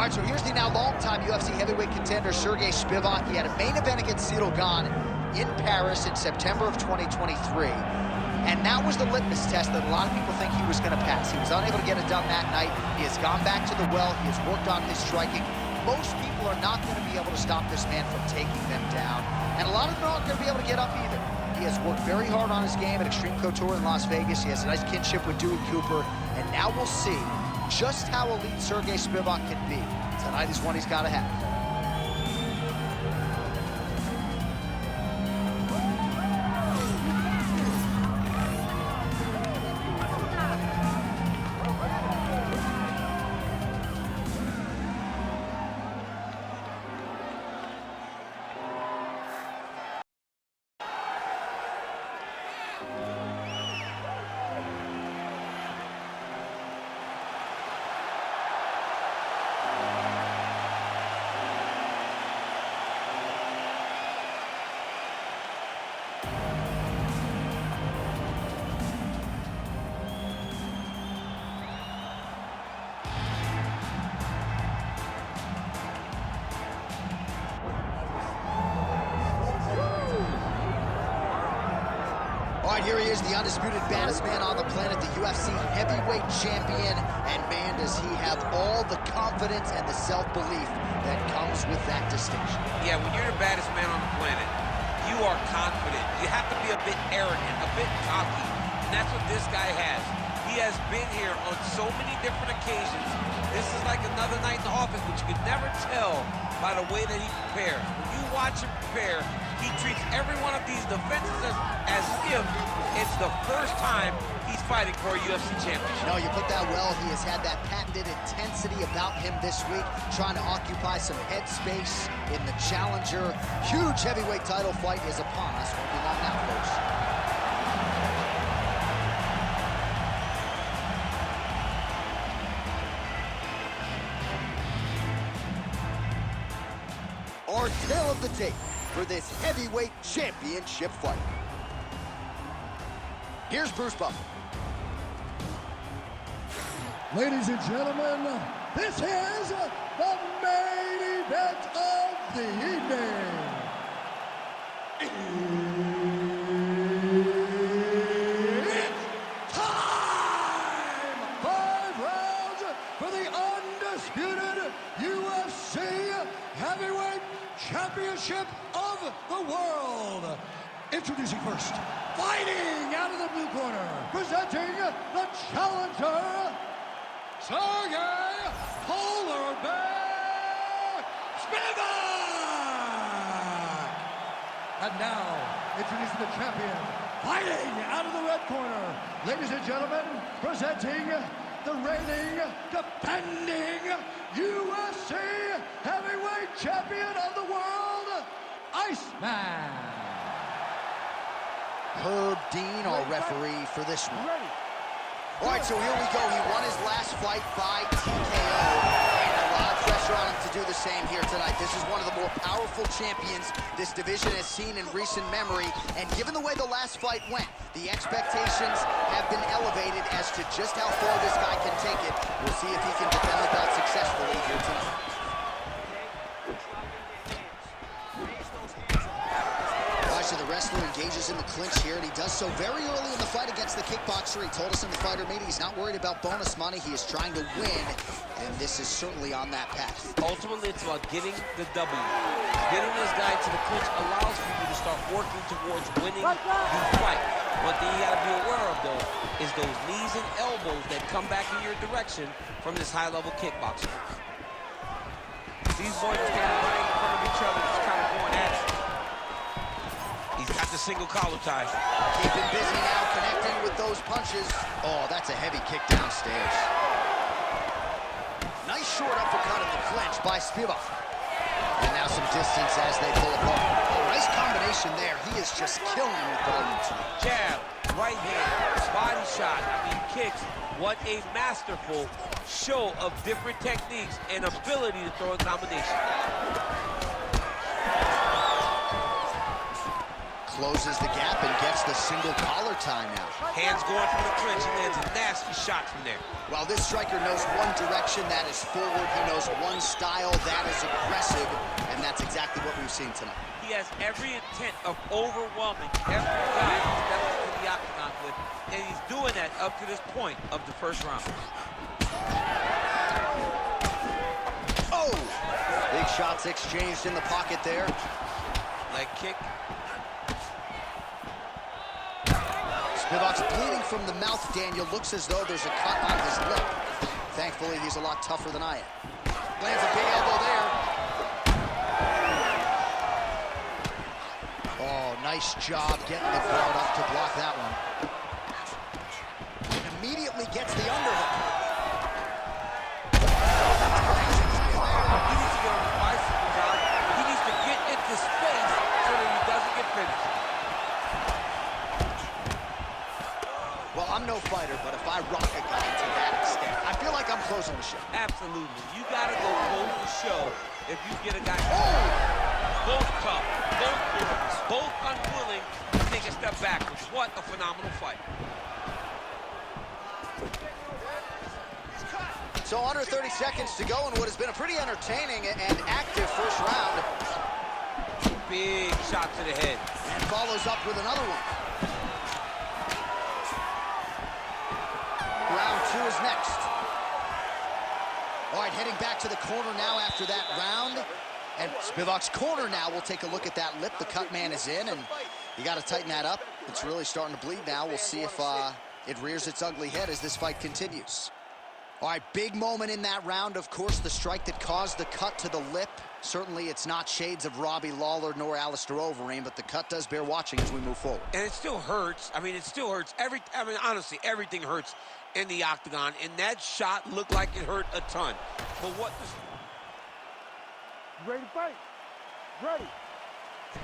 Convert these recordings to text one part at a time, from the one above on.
All right, so here's the now longtime UFC heavyweight contender, Sergey Spivak. He had a main event against Cyril Gane in Paris in September of 2023. And that was the litmus test that a lot of people think he was going to pass. He was unable to get it done that night. He has gone back to the well. He has worked on his striking. Most people are not going to be able to stop this man from taking them down. And a lot of them aren't going to be able to get up either. He has worked very hard on his game at Extreme Couture in Las Vegas. He has a nice kinship with Dewey Cooper. And now we'll see just how elite Sergey Spivak can be. Tonight is one he's got to have. All right, here he is, the undisputed baddest man on the planet, the UFC heavyweight champion. And man, does he have all the confidence and the self-belief that comes with that distinction. Yeah, when you're the baddest man on the planet, you are confident. You have to be a bit arrogant, a bit cocky. And that's what this guy has. He has been here on so many different occasions. This is like another night in the office, but you can never tell by the way that he prepares. When you watch him prepare, he treats every one of these defenses as if it's the first time he's fighting for a UFC championship. No, you put that well. He has had that patented intensity about him this week, trying to occupy some head space in the challenger. Huge heavyweight title fight is upon us. Won't be long now, folks. Our tale of the tape for this heavyweight championship fight. Here's Bruce Buffer. Ladies and gentlemen, this is the main event of the evening. It's time! 5 rounds for the undisputed UFC Heavyweight Championship of the world. Introducing first, fighting out of the blue corner, presenting the challenger, Sergey Polar Bear Spivak! And now, introducing the champion, fighting out of the red corner, ladies and gentlemen, presenting the reigning, defending UFC Heavyweight Champion of the world, Iceman. Herb Dean, our referee for this one. All right, so here we go. He won his last fight by TKO, and a lot of pressure on him to do the same here tonight. This is one of the more powerful champions this division has seen in recent memory, and given the way the last fight went, the expectations have been elevated as to just how far this guy can take it. We'll see if he can defend the belt successfully here tonight. So the wrestler engages in the clinch here, and he does so very early in the fight against the kickboxer. He told us in the fighter meeting he's not worried about bonus money. He is trying to win, and this is certainly on that path. Ultimately, it's about getting the W. Getting this guy to the clinch allows people to start working towards winning the fight. One thing you got to be aware of, though, is those knees and elbows that come back in your direction from this high-level kickboxer. These boys are standing right in front of each other, just kind of going at it. He's got the single collar tie. Keeping busy now, connecting with those punches. Oh, that's a heavy kick downstairs. Nice short uppercut in the clinch by Spivak. And now some distance as they pull apart. Oh, nice combination there. He is just killing him with volume tonight. Jab, right hand, body shot, kicks. What a masterful show of different techniques and ability to throw a combination. closes the gap and gets the single collar tie now. Hands going from the clinch. He lands a nasty shot from there. Well, this striker knows one direction, that is forward. He knows one style, that is aggressive, and that's exactly what we've seen tonight. He has every intent of overwhelming every guy he steps into the octagon with, and he's doing that up to this point of the first round. Oh! Big shots exchanged in the pocket there. Leg kick. Spivak's bleeding from the mouth, Daniel. Looks as though there's a cut on his lip. Thankfully, he's a lot tougher than I am. Lands a big elbow there. Oh, nice job getting the guard up to block that one. And immediately gets the underhook. He needs to get on the bicycle, John. He needs to get into space so that he doesn't get finished. Well, I'm no fighter, but if I rock a guy to that extent, I feel like I'm closing the show. Absolutely. You gotta go close the show if you get a guy both tough, both nervous, both unwilling to take a step backwards. What a phenomenal fight. So under 30 seconds to go in what has been a pretty entertaining and active first round. Big shot to the head. And follows up with another one. Round 2 is next. All right, heading back to the corner now after that round. And Spivak's corner now. We'll take a look at that lip. The cut man is in, and you got to tighten that up. It's really starting to bleed now. We'll see if it rears its ugly head as this fight continues. All right, big moment in that round. Of course, the strike that caused the cut to the lip. Certainly, it's not shades of Robbie Lawler nor Alistair Overeem, but the cut does bear watching as we move forward. And it still hurts. I mean, it still hurts. Honestly, everything hurts in the octagon, and that shot looked like it hurt a ton. But what does... Ready to fight? Ready.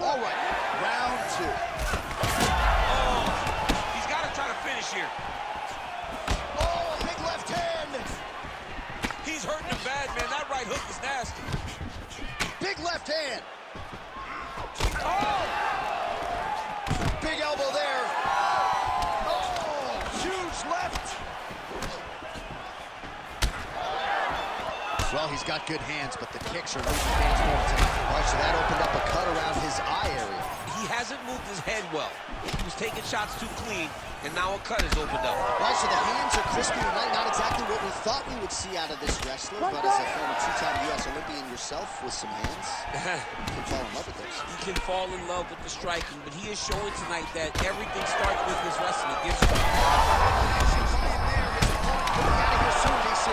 All right, round 2. Oh, he's got to try to finish here. Oh, big left hand. He's hurting him bad, man. That right hook is nasty. Big left hand. Oh! Big elbow there. Oh, huge left. Well, he's got good hands, but the kicks are losing hands more tonight. All right, so that opened up a cut around his eye area. He hasn't moved his head well. He was taking shots too clean, and now a cut has opened up. All right, so the hands are crispy tonight. Not exactly what we thought we would see out of this wrestler, but as a former 2-time U.S. Olympian yourself with some hands, you can fall in love with those. He can fall in love with the striking, but he is showing tonight that everything starts with his wrestling. It gives him... Out of here soon, DC.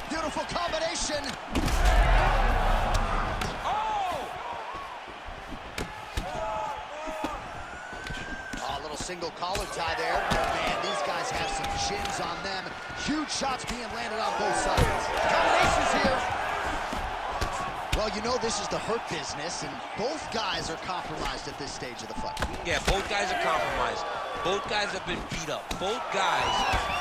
Beautiful combination. Oh! A little single collar tie there. Man, these guys have some chins on them. Huge shots being landed on both sides. Combinations here. Well, you know this is the hurt business, and both guys are compromised at this stage of the fight. Yeah, both guys are compromised. Both guys have been beat up. Both guys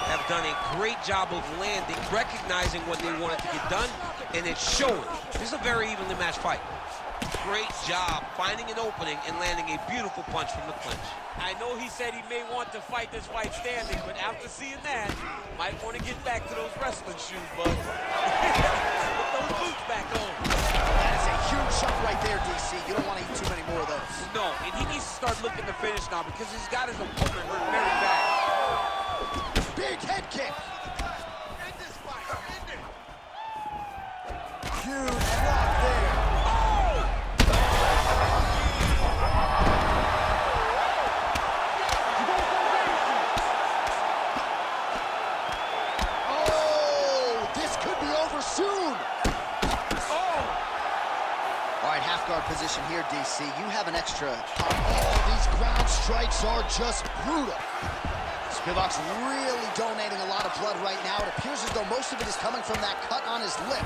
have done a great job of landing, recognizing what they wanted to get done, and it's showing. This is a very evenly matched fight. Great job finding an opening and landing a beautiful punch from the clinch. I know he said he may want to fight this fight standing, but after seeing that, might want to get back to those wrestling shoes, bud. Put those boots back on. That is a huge shot right there, DC. You don't want to eat too many more of those. No, and he needs to start looking to finish now because he's got his opponent hurt very bad. Big head kick. Huge block there. Oh, this could be over soon. All right, half guard position here, DC. You have an extra. Oh, these ground strikes are just brutal. Spivak's really donating a lot of blood right now. It appears as though most of it is coming from that cut on his lip.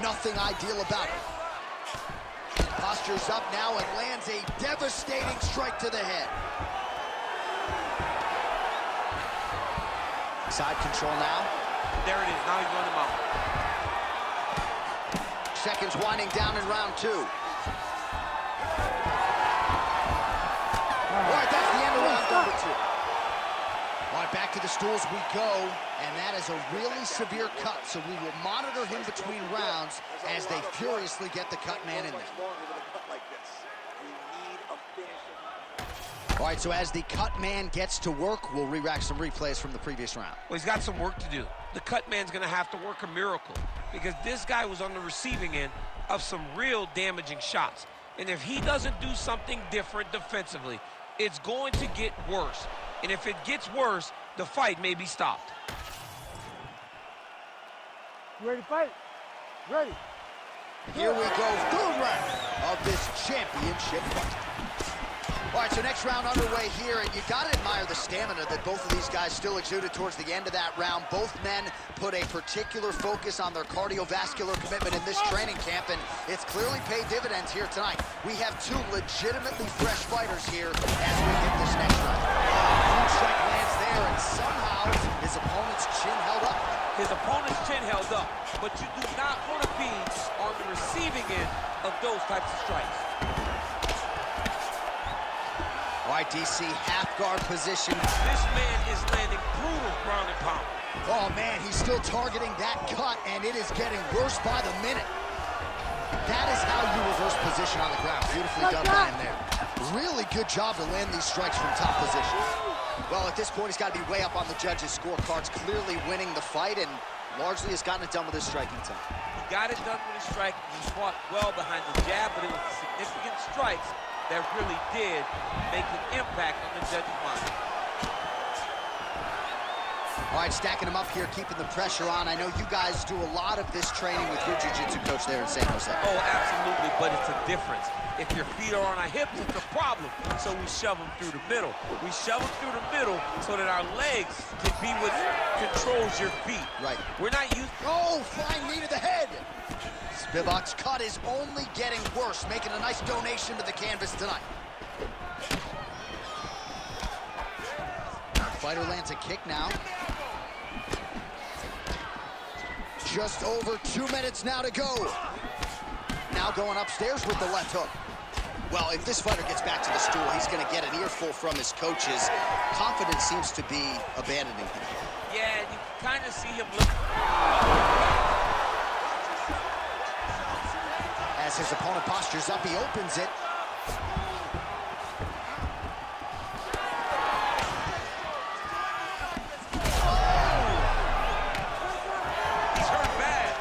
Nothing ideal about it. Postures up now and lands a devastating strike to the head. Side control now. There it is. Now he's on the mount. Seconds winding down in round 2. All right, that's the end of round number 2. All right, back to the stools we go, and that is a really severe cut, so we will monitor him between rounds as they furiously get the cut man in there. All right, so as the cut man gets to work, we'll re-rack some replays from the previous round. Well, he's got some work to do. The cut man's going to have to work a miracle because this guy was on the receiving end of some real damaging shots. And if he doesn't do something different defensively, it's going to get worse. And if it gets worse, the fight may be stopped. You ready to fight? Ready. Here we go, third round of this championship fight. All right, so next round underway here, and you gotta admire the stamina that both of these guys still exuded towards the end of that round. Both men put a particular focus on their cardiovascular commitment in this training camp, and it's clearly paid dividends here tonight. We have two legitimately fresh fighters here as we hit this next round. Huge strike lands there, and somehow his opponent's chin held up. His opponent's chin held up, but you do not want to be on the receiving end of those types of strikes. All right, DC, half guard position. This man is landing brutal ground and pound. Oh, man, he's still targeting that cut, and it is getting worse by the minute. That is how you reverse position on the ground. Beautifully done by him there. Really good job to land these strikes from top position. Well, at this point, he's got to be way up on the judges' scorecards, clearly winning the fight, and largely has gotten it done with his striking time. He got it done with his striking. He fought well behind the jab, but it was significant strikes that really did make an impact on the judge's mind. All right, stacking them up here, keeping the pressure on. I know you guys do a lot of this training with your jiu-jitsu coach there in San Jose. Oh, absolutely, but it's a difference. If your feet are on our hips, it's a problem. So we shove them through the middle. We shove them through the middle so that our legs can be what controls your feet. Right. We're not used. Oh, flying knee to the head. Spivak's cut is only getting worse, making a nice donation to the canvas tonight. Fighter lands a kick now. Just over 2 minutes now to go. Now going upstairs with the left hook. Well, if this fighter gets back to the stool, he's going to get an earful from his coaches. Confidence seems to be abandoning him. Yeah, you kind of see him look. As his opponent postures up, he opens it. He's hurt bad.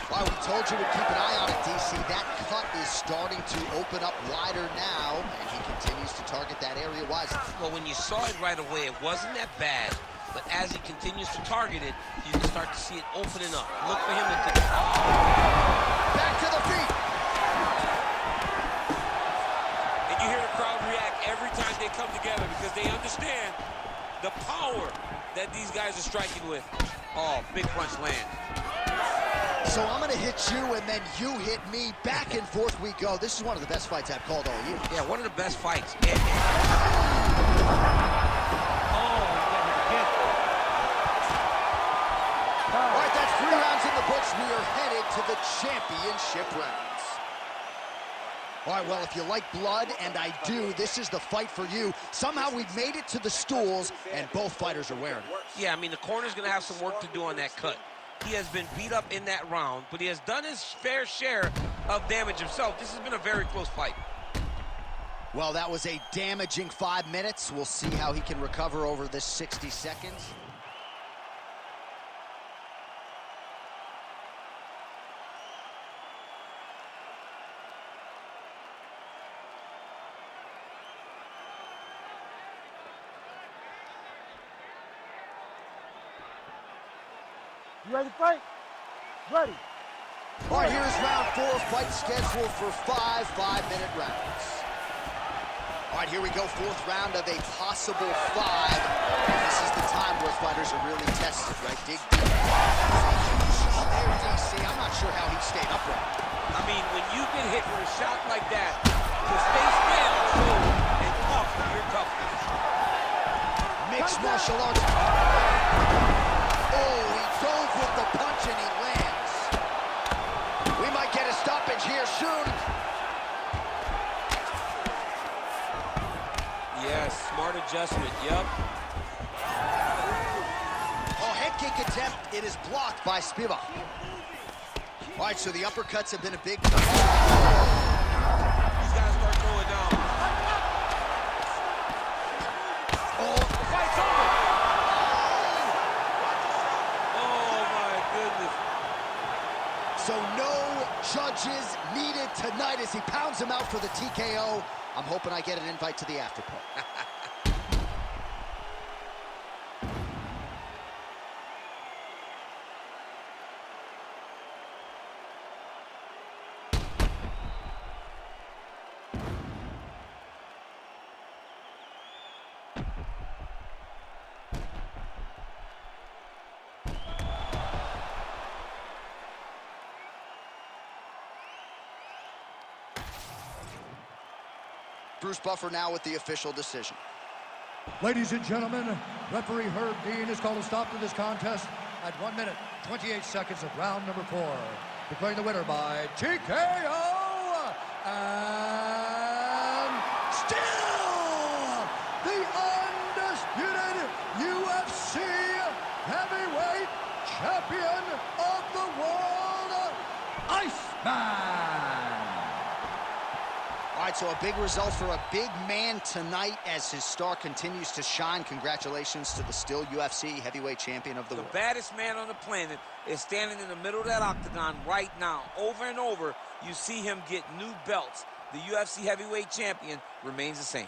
Well, we told you to keep an eye on it, DC. That cut is starting to open up wider now, and he continues to target that area wisely. Well, when you saw it right away, it wasn't that bad. But as he continues to target it, you can start to see it opening up. Look for him to take it. Back to the feet. And you hear the crowd react every time they come together because they understand the power that these guys are striking with. Oh, big punch land. So I'm going to hit you, and then you hit me. Back and forth we go. This is one of the best fights I've called all year. Yeah, one of the best fights. All right, that's 3 rounds in the books. We are headed to the championship rounds. All right, well, if you like blood, and I do, this is the fight for you. Somehow we've made it to the stools, and both fighters are wearing it. Yeah, I mean, the corner's going to have some work to do on that cut. He has been beat up in that round, but he has done his fair share of damage himself. This has been a very close fight. Well, that was a damaging 5 minutes. We'll see how he can recover over this 60 seconds. You ready to fight? Ready. All right, here's round 4, fight scheduled for 5 5-minute rounds. All right, here we go, 4th round of a possible 5. And this is the time where fighters are really tested, right? Dig deep. There, DC. I'm not sure how he stayed upright. I mean, when you get hit with a shot like that, to stay still and tough, you're tough. mixed martial arts. Oh, he dove with the punch and he lands. We might get a stoppage here soon. Yes, smart adjustment, yep. Oh, head kick attempt. It is blocked by Spivak. All right, so the uppercuts have been a big... He's got to start going down. Oh, The fight's over. Oh, my goodness. so no judges needed tonight as he pounds him out for the TKO. I'm hoping I get an invite to the after party. Bruce Buffer now with the official decision. Ladies and gentlemen, referee Herb Dean has called a stop to this contest at 1 minute, 28 seconds of round number 4. Declaring the winner by TKO, and still the undisputed UFC heavyweight champion of the world, Iceman. All right, so a big result for a big man tonight as his star continues to shine. Congratulations to the still UFC heavyweight champion of the world. The baddest man on the planet is standing in the middle of that octagon right now. Over and over, you see him get new belts. The UFC heavyweight champion remains the same.